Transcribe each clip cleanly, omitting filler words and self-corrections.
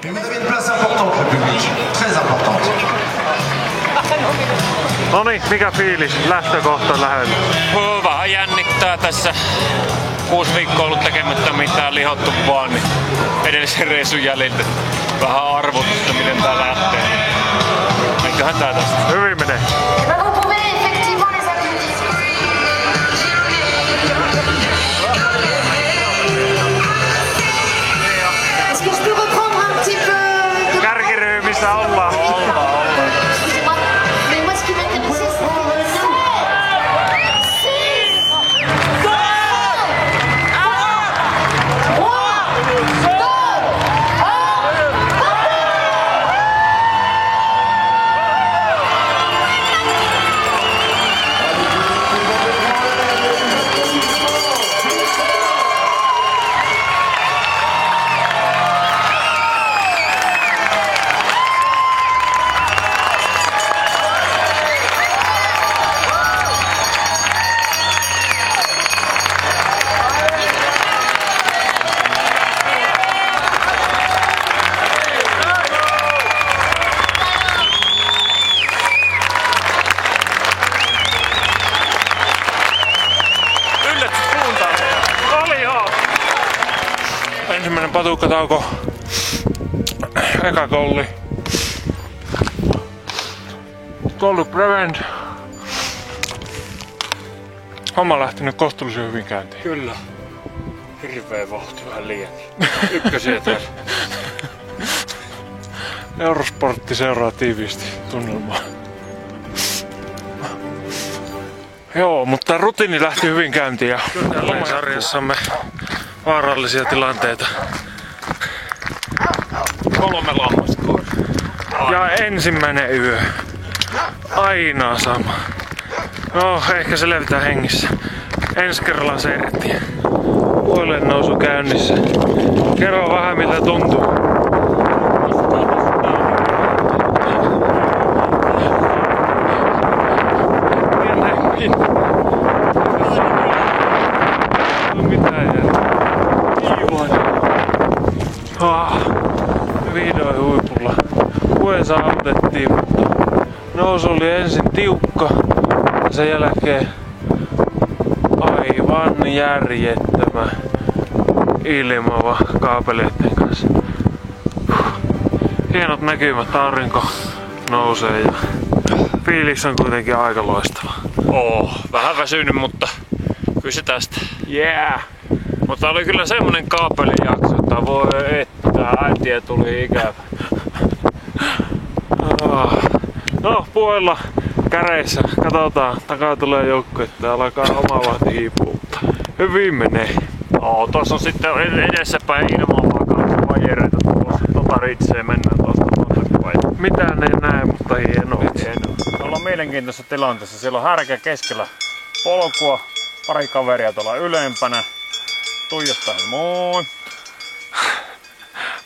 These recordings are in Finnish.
Mais vous avez une place importante, le public. Très importante. Noniin, mikä fiilis? Lähtökohta lähellä. Vähän jännittää tässä. 6 viikkoa ollut tekemättä mitään, lihottu vaan, niin edellisen reissun jäljiltä vähän arvotusta, miten tää lähtee. Eiköhän tää tästä. Hyvin menee. Kärkiryymissä ollaan. Ensimmäinen patukkatauko. Eka kolli. Kolli prevent. Homma lähtenyt kohtuullisen hyvin käyntiin. Kyllä. Hirveä vauhti, vähän liiankin. Ykkösiä täällä. Eurosportti seuraa tiiviisti tunnelmaa. Joo, mutta rutiini lähti hyvin käyntiin ja jälleen sarjassamme vaarallisia tilanteita. 3 lammaskoiraa. Ja ensimmäinen yö. Aina sama. No, ehkä selvitään hengissä. Ensi kerralla serttiä. Puolen nousu käynnissä. Kerro vähän miltä tuntuu. Vihdoin huipulla. Kuen saavutettiin, mutta nousu oli ensin tiukka ja sen jälkeen aivan järjettömä ilmava kaapeleiden kanssa. Hienot näkymät, aurinko nousee ja fiilis on kuitenkin aika loistava. Vähän väsynyt, mutta kyllä se tästä. Yeah! Mutta oli kyllä semmonen kaapelijakso, että voi että äitiä tuli ikävä. No, puolella käreissä. Katsotaan, takaa tulee joukko, että alkaa oma vahti hiipua. Hyvin menee. Tuossa on sitten edessäpäin ilmanvakaus vajereita tuosta ritseen mennään tuosta takaisin. Mitään ei näe, mutta hienoa. Ollaan mielenkiintoisessa tilanteessa. Siellä on härkä keskellä polkua, pari kaveria tuolla ylempänä. Tuijottaa, moi!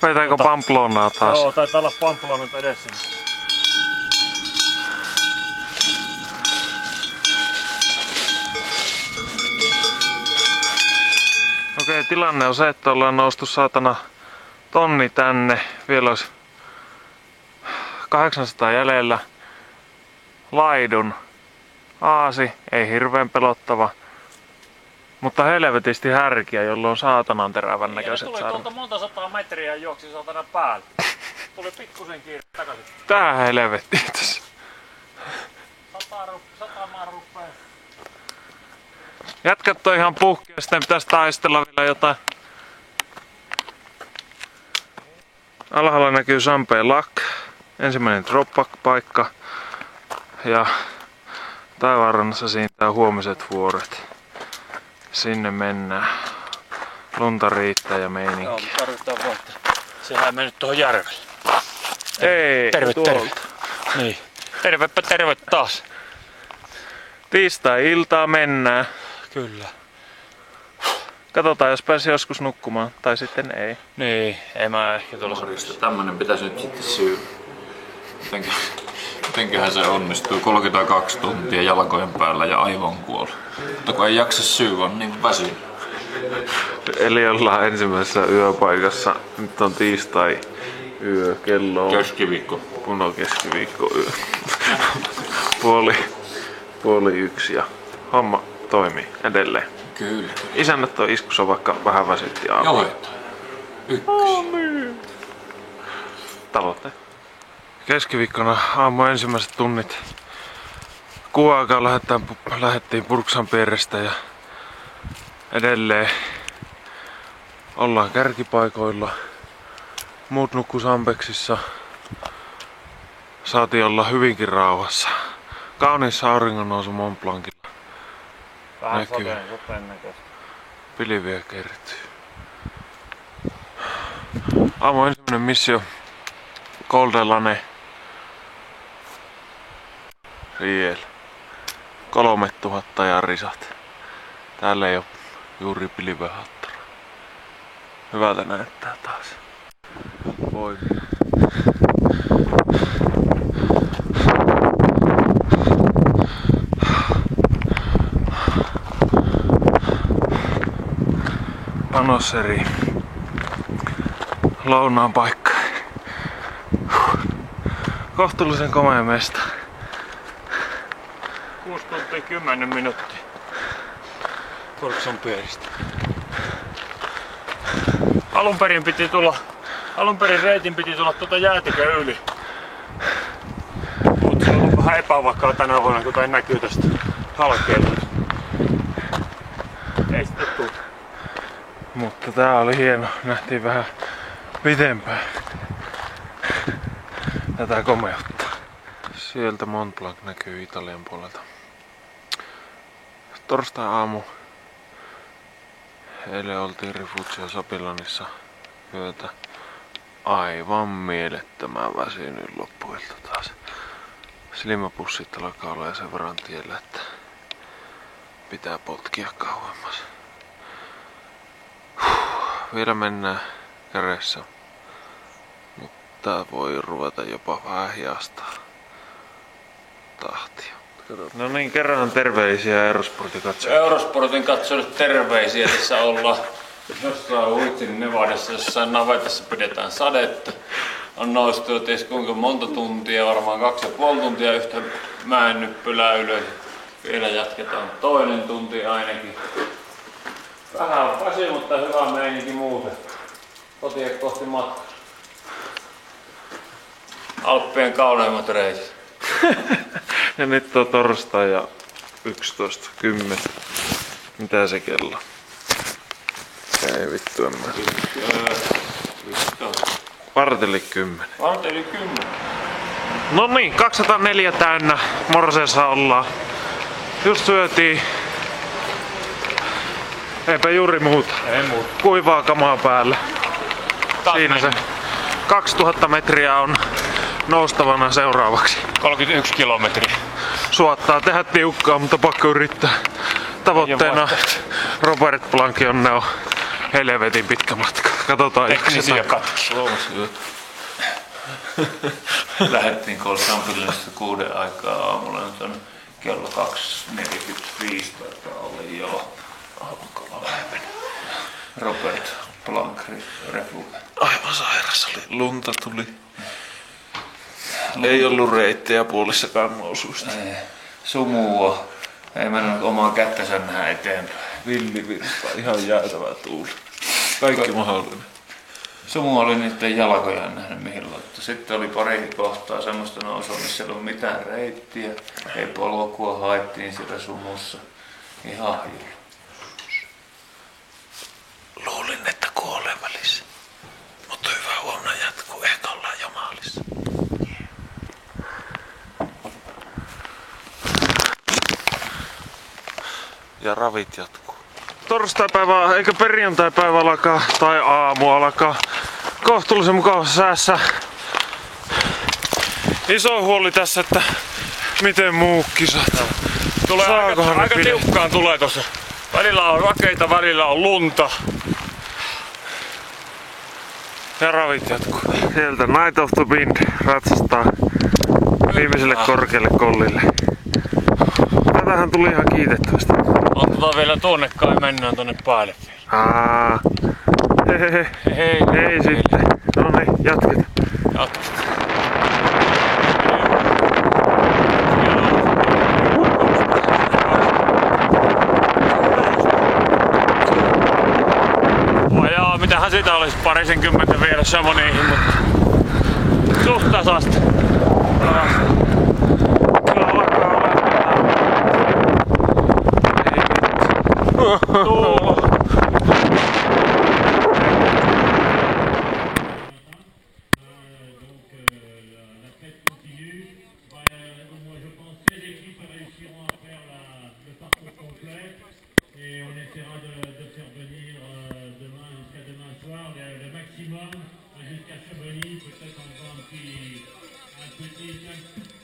Vetääkö Pamplonaa taas? Joo, taitaa olla Pamplona nyt edessä. Okei, tilanne on se, että ollaan noustu saatana tonni tänne. Vielä olisi 800 jäljellä. Laidun aasi, ei hirveän pelottava. Mutta helvetisti härkiä, jolla on saatanan terävän näköiset sarvet. Tuli tuolta monta sataa metriä juoksi saatana päälle. Tuli pikkusen kiire takaisin. Tää helvetti tässä. Satamaan ruppee. Jätkät on ihan puhki ja sitten pitäisi taistella vielä jotain. Alhaalla näkyy Sampeen Lak. Ensimmäinen drop-paikka. Ja taivaanrannassa siintää huomiset vuoret. Sinne mennään. Lunta riittää ja meininki. Joo, tarvitaan voittaa. Sehän mennyt tuohon järvelle. Ei, terve, tuolta. terve. Niin. Tervepä terve taas. Tiistai-iltaa mennään. Kyllä. Katsotaan, jos pääsi joskus nukkumaan. Tai sitten ei. Niin, ei mä ehkä tuolla sopista. Tämmönen pitäisi nyt sitten syödä. Mitenköhän se onnistuu? 32 tuntia jalkojen päällä ja aivan kuoli. Mutta kun ei jaksa syödä, on niin väsynyt. Eli ollaan ensimmäisessä yöpaikassa. Nyt on tiistai yö. Kello on Keskiviikko. keskiviikko yö. puoli yksi ja homma toimii edelleen. Kyllä. Isännät on iskussa, vaikka vähän väsytti aamulla. Joo, ykkös. Tavoite. Keskiviikkona aamu ensimmäiset tunnit. 6 aikaa lähdettiin Purksanpierrestä ja edelleen ollaan kärkipaikoilla. Muut nukkuu Sampeksissa. Saatiin olla hyvinkin rauhassa. Kaunis auringonnousu Mont Blancilla. Näkyy. Pilviä kertyy. Aamu ensimmäinen missio. Col de Lane. Riel. 3000 ja risat. Täällä ei oo juuri pilvehattora. Hyvältä näyttää taas. Voi. Panosseri. Lounaan paikka. Kohtuullisen komea mesta. 6 tuntia 10 minuuttia. Purksanpierrestä. Alun perin reitin piti tulla tuota jäätikön yli. Mutta se on ollut vähän epävakaa tänä vuonna, kun tää näkyy tästä halkeilta. Ei sitten tuu. Mutta tää oli hieno. Nähtiin vähän pitempään tätä komeutta. Sieltä Mont Blanc näkyy Italian puolelta. Torstai aamu. Eilen oltiin Rifugio Sapilonissa yötä. Aivan mielettömän väsynyt loppuilta taas. Silmäpussit alkaa olla sen verran tiellä, että pitää potkia kauemmas. Vielä mennään kädessä, mutta voi ruveta jopa vähän hiastaa tahtia. No niin, kerran terveisiä Eurosportin katsojille. Eurosportin katsojille terveisiä. Tässä ollaan jossain Huitsin Nevadassa, jossain navetassa pidetään sadetta. On noustu ties kuinka monta tuntia, varmaan 2,5 tuntia yhtä mäennyppylää ylös. Vielä jatketaan toinen tunti ainakin. Vähän väsy, mutta hyvä meininki muuten. Kotia kohti matkaa. Alppien kauneimmat reitit. Ja nyt on torstai ja 11.10. Mitä se kello? Ei vittu, en mä. Varteli 10. Varteli 10. No niin, 204 täynnä. Morseessa ollaan. Just syötiin. Eipä juuri muuta. Ei muuta. Kuivaa kamaa päällä. Taas Siinä se. mennään. 2000 metriä on noustavana seuraavaksi. 31 kilometriä. Suottaa tehdä tiukkaa, mutta pakko yrittää. Tavoitteena Robert Blanc'onne on helvetin pitkä matka. Katsotaan, Teknisiä katki. Lähettiin Col Sampillonista 6 aikaa aamulla. Nyt on kello 2.45 taitaa oli jo. Alkolla vähän. Robert Blanc Refuge. Aivan sairas oli. Lunta tuli. Ei ollut reittejä puolissakaan nousuista. Sumua. Ei mennyt omaa kättänsä nähdä eteenpäin. Villivirta, ihan jäätävä tuuli. Kaikki mahdollinen. Sumu oli niiden jalkoja en nähnyt mihin laittaa. Sitten oli pari kohtaa semmoista nousua, missä ei ollut mitään reittiä. Ei polkua, haettiin siellä sumussa. Ihan hilja. Luulin, että kuolee välissä. Mutta hyvä huomna jatkuu. Ehkä ollaan jo maalissa. Ja ravit jatkuu. Torstaipäivä eikä perjantaipäivä alkaa tai aamu alkaa kohtuullisen mukavassa säässä. Iso huoli tässä, että miten muut kisat. Tulee aika tiukkaan tulee tossa. Välillä on rakeita, välillä on lunta. Ja ravit jatkuu. Sieltä Night of the Wind ratsastaa viimeiselle korkealle kollille. Tätähän tuli ihan kiitettävästi. Otetaan vielä tuonne kai, mennään tonne päälle. Ei sitten. No niin, jatketaan. Jatkuu. Joo, mitähän siitä olisi parisenkymmentä vielä Chamonixin, mutta suht tasasta. Kyllä alkaa olla. Jusqu'à Chamonix, peut-être en faisant un petit,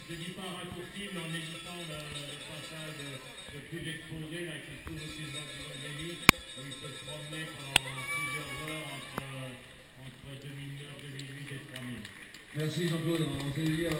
je dis pas raccourci, mais en évitant le passage le plus exposé, là, qui se trouve au sud de l'île, où il peut se promener pendant plusieurs heures entre 2009, 2008 et 3000. Merci Jean-Claude, on peut dire